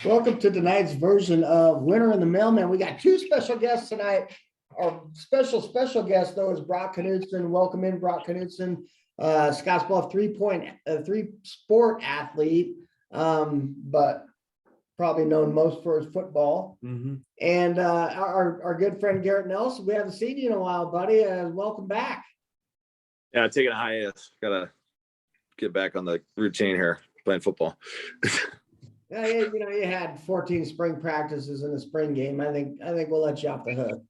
Welcome to tonight's version of Winter in the Mailman. We got two special guests tonight. Our special guest, though, is Brock Knutson. Welcome in, Brock Knutson, Scottsbluff three sport athlete, but probably known most for his football. Mm-hmm. And our good friend Garrett Nelson. We haven't seen you in a while, buddy. Welcome back. Yeah, taking a hiatus. Gotta get back on the routine here, playing football. Yeah, you had 14 spring practices in the spring game. I think we'll let you off the hook.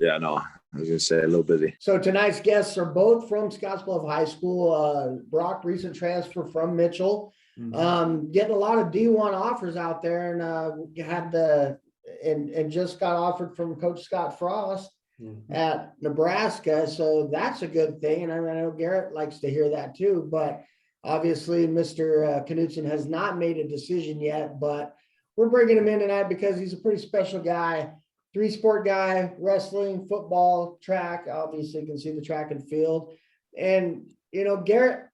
Yeah, no, I was gonna say a little busy. So tonight's guests are both from Scottsbluff High School. Brock, recent transfer from Mitchell, getting a lot of D1 offers out there, and just got offered from Coach Scott Frost at Nebraska. So that's a good thing. And I know Garrett likes to hear that too, but obviously Mr. Knutson has not made a decision yet, but we're bringing him in tonight because he's a pretty special guy. Three-sport guy, wrestling, football, track. Obviously, you can see the track and field. And, Garrett,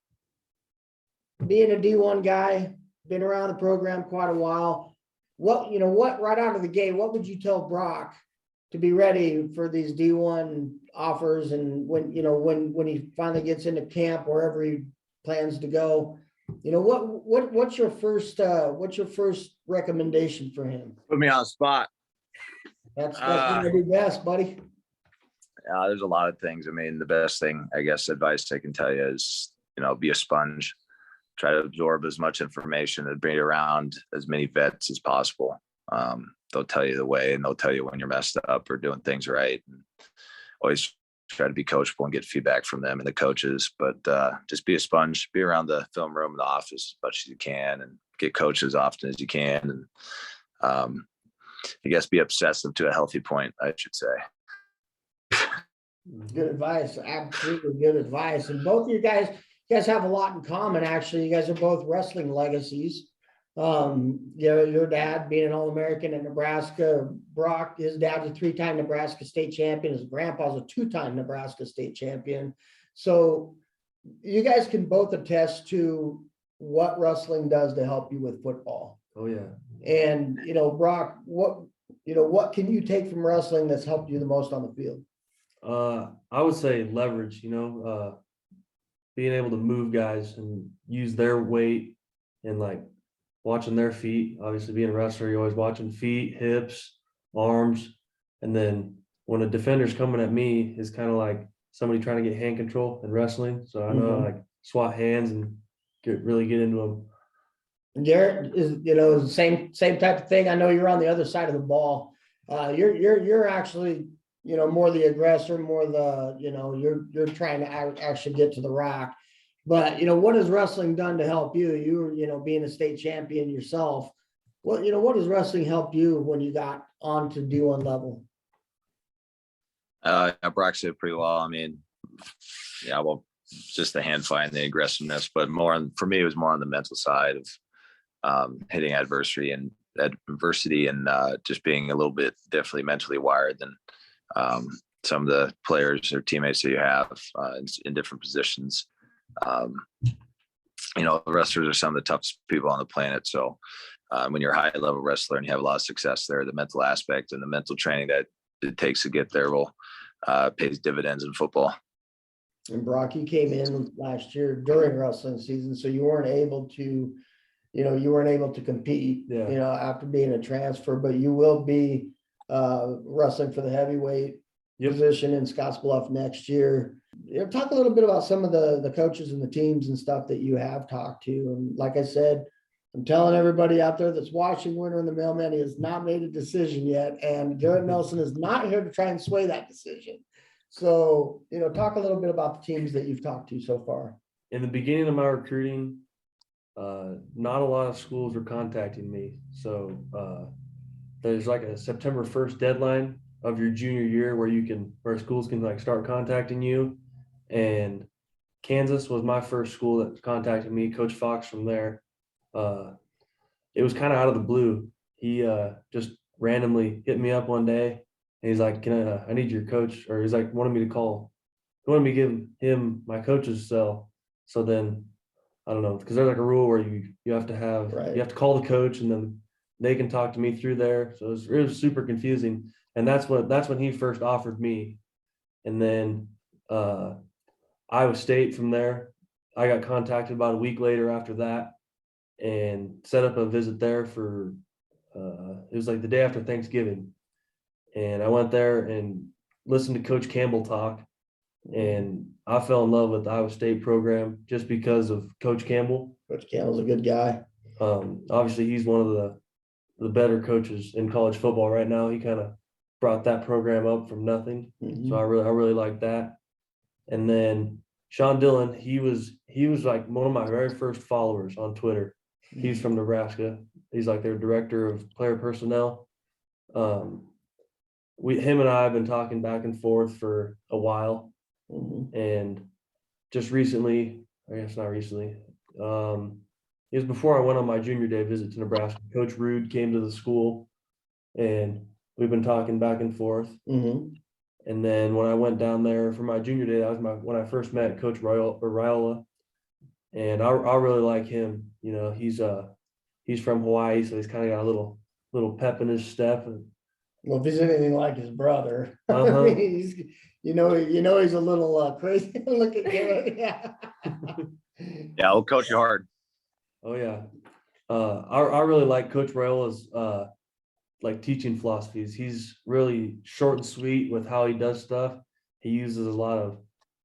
being a D1 guy, been around the program quite a while. What right out of the gate, what would you tell Brock to be ready for these D1 offers? And when he finally gets into camp, wherever he plans to go, what's your first recommendation for him? Put me on the spot. That's gonna be best, buddy. There's a lot of things. I mean, the best thing, I guess, advice I can tell you is, be a sponge. Try to absorb as much information and bring around as many vets as possible. They'll tell you the way, and they'll tell you when you're messed up or doing things right. And always try to be coachable and get feedback from them and the coaches. But just be a sponge. Be around the film room and the office as much as you can, and get coached as often as you can. And I guess be obsessive to a healthy point, I should say. Good advice. Absolutely good advice. And both of you guys have a lot in common, actually. You guys are both wrestling legacies. Your dad being an All-American at Nebraska. Brock, his dad's a 3-time Nebraska state champion. His grandpa's a 2-time Nebraska state champion. So you guys can both attest to what wrestling does to help you with football. Oh yeah. And Brock, what can you take from wrestling that's helped you the most on the field? I would say leverage, being able to move guys and use their weight and like watching their feet. Obviously being a wrestler, you're always watching feet, hips, arms. And then when a defender's coming at me, it's kind of like somebody trying to get hand control in wrestling. So I know like swat hands and really get into them. Garrett is same type of thing. I know you're on the other side of the ball. You're actually more the aggressor, more the you're trying to actually get to the rock. But what has wrestling done to help you? You being a state champion yourself. What has wrestling helped you when you got onto D1 level? Brock said pretty well. I mean, just the hand fight and the aggressiveness, but for me, it was more on the mental side of hitting adversity and just being a little bit definitely mentally wired than some of the players or teammates that you have in different positions. The wrestlers are some of the toughest people on the planet. So when you're a high level wrestler and you have a lot of success there, the mental aspect and the mental training that it takes to get there will pays dividends in football. And Brock, you came in last year during wrestling season, so you weren't able to compete, after being a transfer, but you will be wrestling for the heavyweight position in Scottsbluff next year. Talk a little bit about some of the coaches and the teams and stuff that you have talked to. And like I said, I'm telling everybody out there that's watching Winter in the Mailman, he has not made a decision yet. And Garrett Nelson is not here to try and sway that decision. So, talk a little bit about the teams that you've talked to so far. In the beginning of my recruiting, not a lot of schools were contacting me. So there's like a September 1st deadline of your junior year where schools can like start contacting you. And Kansas was my first school that contacted me. Coach Fox from there. It was kind of out of the blue. He just randomly hit me up one day and he's like, I need your coach, or he's like wanted me to call. He wanted me to give him my coach's cell. So then I don't know, because there's like a rule where you have to have you have to call the coach, and then they can talk to me through there. So it was super confusing. And that's when he first offered me. And then Iowa State from there, I got contacted about a week later after that and set up a visit there for it was like the day after Thanksgiving. And I went there and listened to Coach Campbell talk. And I fell in love with the Iowa State program just because of Coach Campbell. Coach Campbell's a good guy. Obviously, he's one of the better coaches in college football right now. He kind of brought that program up from nothing. So I really like that. And then Sean Dillon, he was like one of my very first followers on Twitter. He's from Nebraska. He's like their director of player personnel. Him and I have been talking back and forth for a while. And just recently, I guess not recently, it was before I went on my junior day visit to Nebraska. Coach Rude came to the school and we've been talking back and forth. And then when I went down there for my junior day, that was when I first met Coach Raiola. And I really like him. You know, he's from Hawaii, so he's kind of got a little pep in his step. And well, if he's anything like his brother, I Uh-huh. mean, he's, he's a little crazy. Look at Garrett. Yeah. Yeah, we'll coach you hard. Oh yeah. I really like Coach Raiola's like teaching philosophies. He's really short and sweet with how he does stuff. He uses a lot of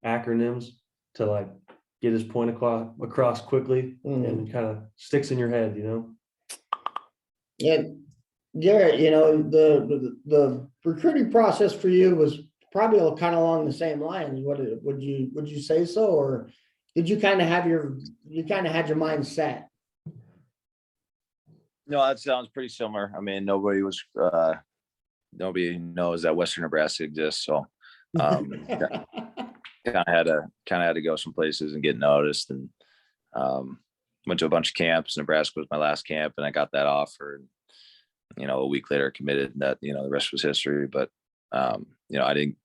acronyms to like get his point across quickly and kind of sticks in your head, you know. Yeah, Garrett, the recruiting process for you was probably kind of along the same lines. Would you say so, or did you kind of had your mind set? No, that sounds pretty similar. I mean, nobody knows that Western Nebraska exists. So kind of had to go some places and get noticed, and went to a bunch of camps. Nebraska was my last camp, and I got that offer. And, a week later committed. That the rest was history. But I didn't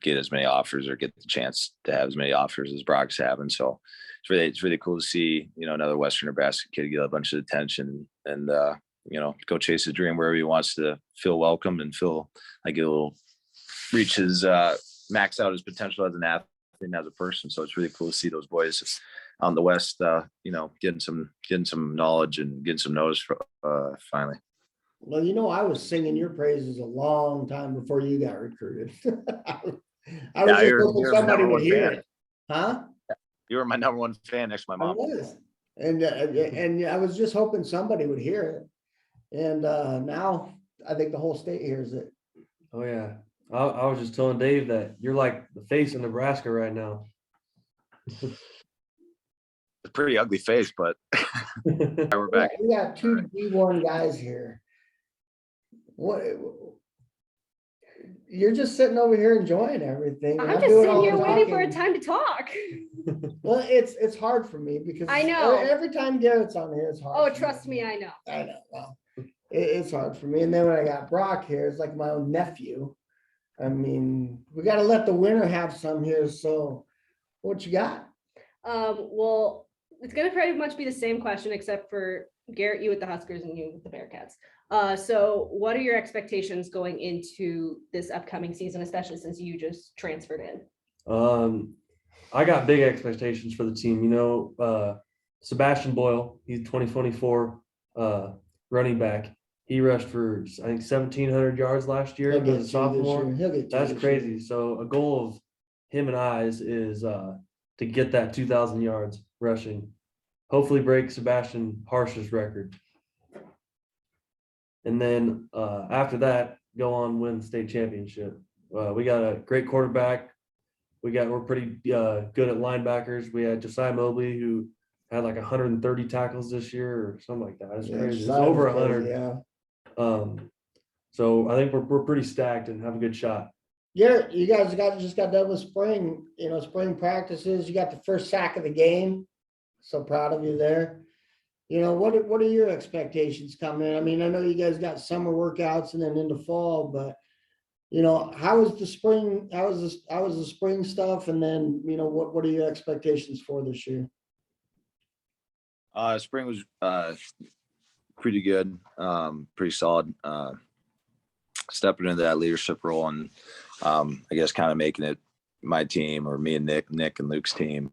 get as many offers or get the chance to have as many offers as Brock's having. So it's really cool to see another Western Nebraska kid get a bunch of attention and go chase his dream wherever he wants to feel welcome and feel like he'll reach his max out his potential as an athlete and as a person. So it's really cool to see those boys on the West, getting some knowledge and getting some notice for, finally. Well, I was singing your praises a long time before you got recruited. I was just hoping somebody would hear it. Huh? You were my number one fan next to my mom. I was. And I was just hoping somebody would hear it. And now I think the whole state hears it. Oh yeah. I was just telling Dave that you're like the face of Nebraska right now. It's a pretty ugly face, but we're back. We got two D1 guys here. What? You're just sitting over here enjoying everything. I'm just sitting here waiting for a time to talk. Well, it's hard for me because I know every time Garrett's on here, it's hard. Oh, trust me, I know. I know. Well, it's hard for me. And then when I got Brock here, it's like my own nephew. I mean, we got to let the winner have some here. So, what you got? Well, it's gonna pretty much be the same question, except for Garrett, you with the Huskers and you with the Bearcats. So what are your expectations going into this upcoming season, especially since you just transferred in? I got big expectations for the team. Sebastian Boyle, he's 2024 running back. He rushed for, I think, 1,700 yards last year as a sophomore. That's crazy. So a goal of him and I's is to get that 2,000 yards rushing. Hopefully break Sebastian Harsh's record. And then after that, go on win the state championship. We got a great quarterback. We're pretty good at linebackers. We had Josiah Mobley, who had like 130 tackles this year or something like that. It's crazy. It's over 100. Yeah. So I think we're pretty stacked and have a good shot. Yeah, you guys just got done with spring practices. You got the first sack of the game. So proud of you there. What are your expectations coming in? I mean, I know you guys got summer workouts and then into fall, but how was the spring? How was the spring stuff? And then, what are your expectations for this year? Spring was pretty good, pretty solid. Stepping into that leadership role and I guess kind of making it my team, or me and Nick and Luke's team.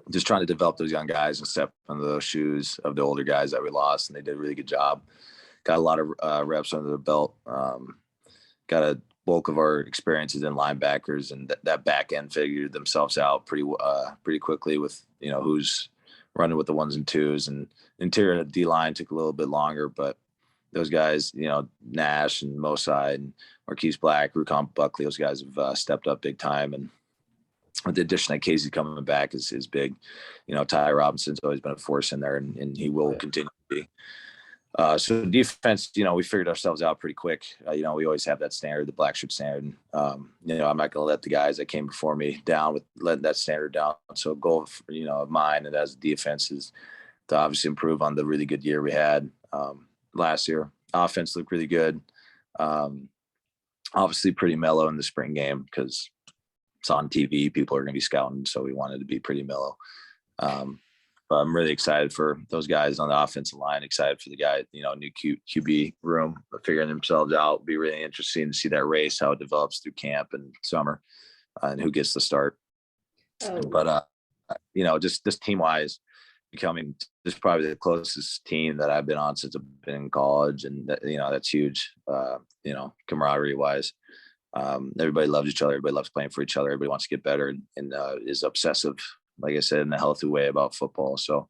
Just trying to develop those young guys and step into those shoes of the older guys that we lost, and they did a really good job. Got a lot of reps under the belt. Got a bulk of our experiences in linebackers, and that back end figured themselves out pretty quickly with, who's running with the ones and twos, and interior D line took a little bit longer, but those guys, Nash and Mosai and Marquise Black, Rukon Buckley, those guys have stepped up big time. And with the addition of Casey coming back is big. Ty Robinson's always been a force in there, and he will continue to be. So defense, we figured ourselves out pretty quick. We always have that standard, the black shirt standard. I'm not going to let the guys that came before me down with letting that standard down. So goal, of mine and as defense is to obviously improve on the really good year we had last year. Offense looked really good. Obviously pretty mellow in the spring game because it's on TV. People are going to be scouting, so we wanted to be pretty mellow. But I'm really excited for those guys on the offensive line. Excited for the guy, new QB room figuring themselves out. It'll be really interesting to see that race, how it develops through camp and summer, and who gets the start. Oh. But just team wise, becoming just probably the closest team that I've been on since I've been in college, and that's huge. Camaraderie wise. Everybody loves each other. Everybody loves playing for each other. Everybody wants to get better and is obsessive, like I said, in a healthy way about football. So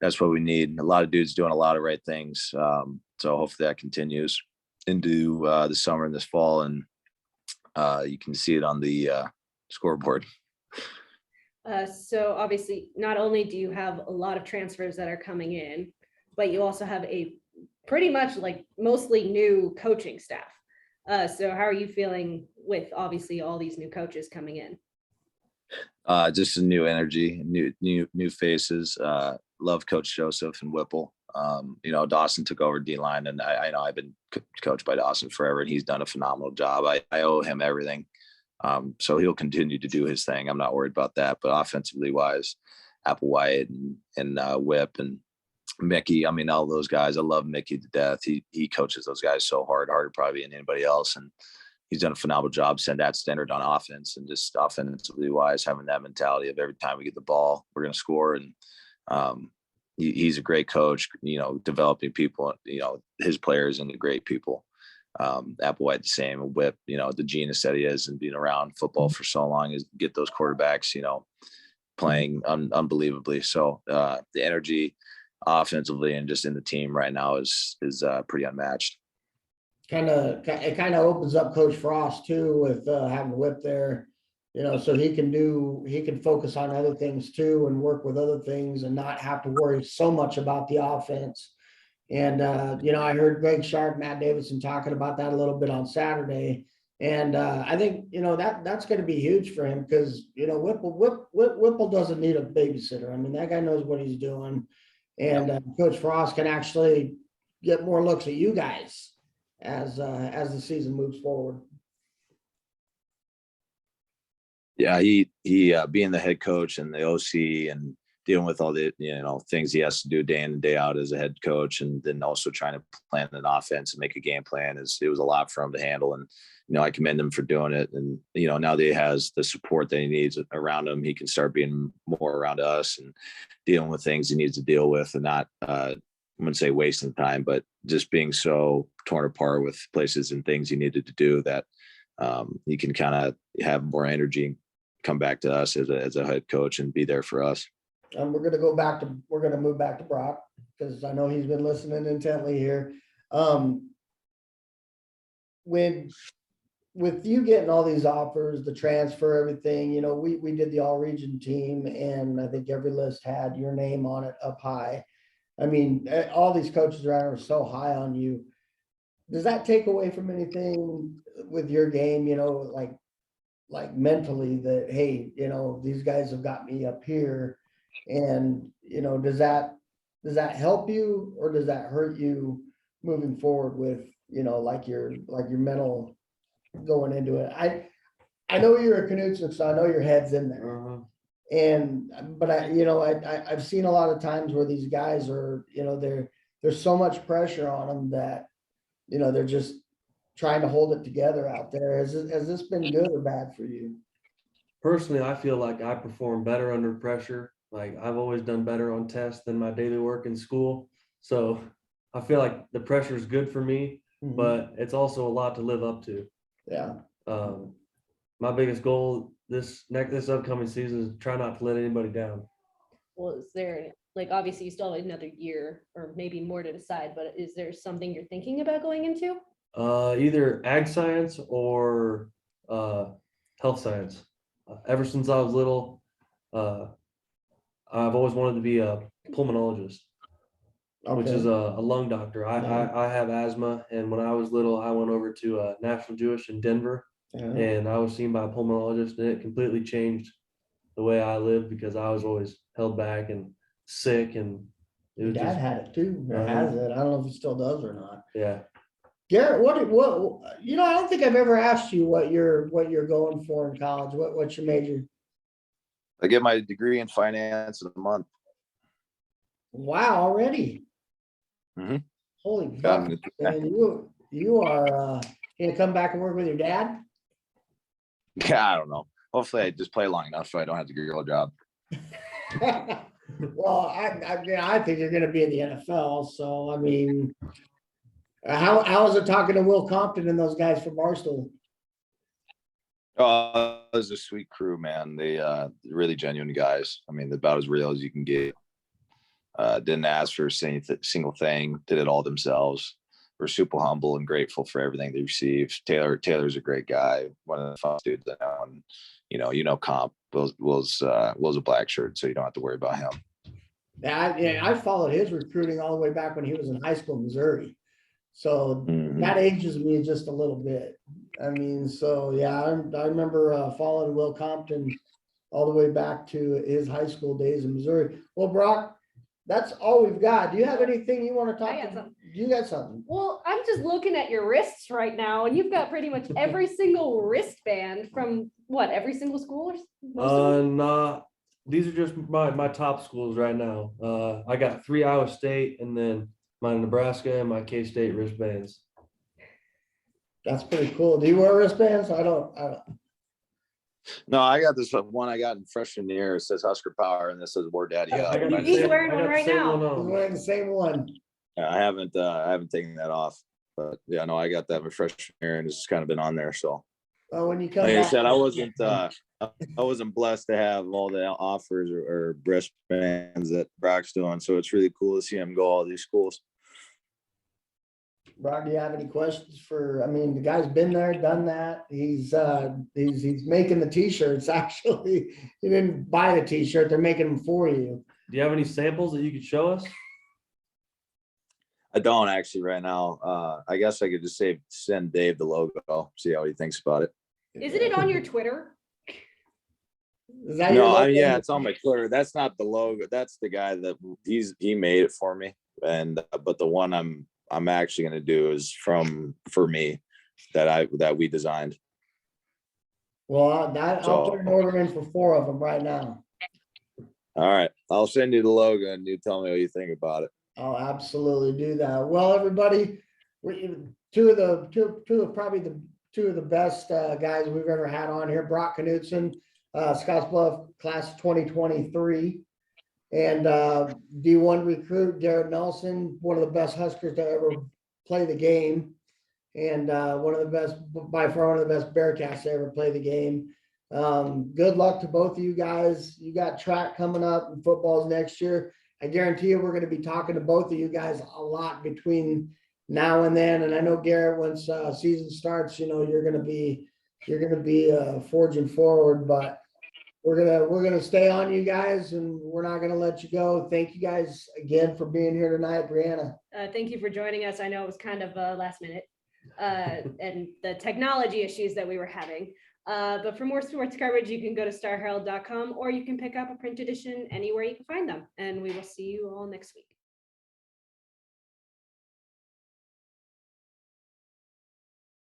that's what we need. A lot of dudes doing a lot of right things. So hopefully that continues into the summer and this fall, and you can see it on the scoreboard. So obviously, not only do you have a lot of transfers that are coming in, but you also have a pretty much mostly new coaching staff. So how are you feeling with obviously all these new coaches coming in? Just a new energy, new faces. Love Coach Joseph and Whipple. Dawson took over D-line, and I know I've been coached by Dawson forever, and he's done a phenomenal job. I owe him everything. So he'll continue to do his thing. I'm not worried about that. But offensively wise, Applewhite and Whip and Mickey, all those guys, I love Mickey to death. He coaches those guys so hard, harder probably than anybody else. And he's done a phenomenal job setting that standard on offense, and just offensively wise, having that mentality of every time we get the ball, we're going to score. And he's a great coach, developing people, his players into great people. Applewhite the same. Whip, the genius that he is, and being around football for so long, is get those quarterbacks, playing unbelievably. So the energy offensively and just in the team right now is pretty unmatched. It kind of opens up Coach Frost too with having Whip there, so he can focus on other things too and work with other things and not have to worry so much about the offense. And I heard Greg Sharp, Matt Davidson talking about that a little bit on Saturday, and I think that's going to be huge for him because Whipple doesn't need a babysitter. That guy knows what he's doing, and Coach Frost can actually get more looks at you guys as the season moves forward. Yeah, he being the head coach and the OC and dealing with all the things he has to do day in and day out as a head coach, and then also trying to plan an offense and make a game plan, it was a lot for him to handle. And I commend him for doing it. And now that he has the support that he needs around him, he can start being more around us and dealing with things he needs to deal with, and not I wouldn't say wasting time, but just being so torn apart with places and things he needed to do that he can kind of have more energy and come back to us as a head coach and be there for us. And we're going to move back to Brock because I know he's been listening intently here. With you getting all these offers, the transfer, everything, we did the all region team, and I think every list had your name on it up high. All these coaches around are so high on you. Does that take away from anything with your game, like mentally that, hey, these guys have got me up here, and, does that help you or does that hurt you moving forward with, like your mental going into it? I know you're a Knutson, so I know your head's in there. But I've seen a lot of times where these guys are, there's so much pressure on them that, they're just trying to hold it together out there. Has this been good or bad for you? Personally, I feel like I perform better under pressure. Like I've always done better on tests than my daily work in school. So I feel like the pressure is good for me, but it's also a lot to live up to. Yeah. My biggest goal this upcoming season is try not to let anybody down. Well, is there, like, obviously you still have another year or maybe more to decide, but is there something you're thinking about going into? Either ag science or health science. Ever since I was little, I've always wanted to be a pulmonologist, which is a lung doctor. I have asthma, and when I was little, I went over to National Jewish in Denver, and I was seen by a pulmonologist, and it completely changed the way I lived because I was always held back and sick, and it was Dad had it too, or has it. I don't know if he still does or not. Yeah. Garrett, what, I don't think I've ever asked you what you're going for in college. What's your major? I get my degree in finance in a month. Wow, already. Mhm. Holy fuck, man, you are gonna come back and work with your dad? Yeah, I don't know. Hopefully I just play long enough so I don't have to get a real job. Well, I think you're gonna be in the NFL, so I mean, how is it talking to Will Compton and those guys from Barstool? Oh, it was a sweet crew, man. They really genuine guys. I mean, about as real as you can get. Didn't ask for a single thing, did it all themselves. We're super humble and grateful for everything they received. Taylor's a great guy, one of the fun dudes I know. And Comp Will's a black shirt, so you don't have to worry about him. I followed his recruiting all the way back when he was in high school in Missouri. So that ages me just a little bit. I mean, so yeah, I remember following Will Compton all the way back to his high school days in Missouri. Well, Brock, that's all we've got. Do you have anything you want to talk about? You got something? Well, I'm just looking at your wrists right now, and you've got pretty much every single wristband from what, every single school? Nah, these are just my top schools right now. I got 3 Iowa State, and then my Nebraska and my K-State wristbands. That's pretty cool. Do you wear wristbands? I don't. No, I got this one I got in freshman year. It says Husker Power, and this says War Daddy Up. He's wearing one right now. He's wearing the same one. I haven't taken that off, but yeah, no, I got that in freshman year, and it's just kind of been on there. So, when you come like back, I said, I wasn't blessed to have all the offers or wristbands that Brock's doing. So it's really cool to see him go all these schools. Brock, do you have any questions for? I mean, the guy's been there, done that. He's making the t-shirts. Actually, he didn't buy the t-shirt; they're making them for you. Do you have any samples that you could show us? I don't actually right now. I guess I could just send Dave the logo, see how he thinks about it. Isn't it on your Twitter? Is that your logo? Yeah, it's on my Twitter. That's not the logo. That's the guy that he made it for me. And but the one I'm actually going to do is for me that we designed. Well, I'll put an order in for 4 of them right now. All right, I'll send you the logo and you tell me what you think about it. I'll absolutely do that. Well, everybody, two of the best guys we've ever had on here. Brock Knutson, Scottsbluff class 2023, and D1 recruit Garrett Nelson, one of the best Huskers to ever play the game, and by far one of the best Bearcats to ever play the game. Good luck to both of you guys. You got track coming up and footballs next year. I guarantee you we're going to be talking to both of you guys a lot between now and then. And I know Garrett, once season starts, you're going to be forging forward, but we're going to stay on you guys and we're not going to let you go. Thank you guys again for being here tonight, Brianna. Thank you for joining us. I know it was kind of last minute and the technology issues that we were having. But for more sports coverage, you can go to starherald.com or you can pick up a print edition anywhere you can find them. And we will see you all next week.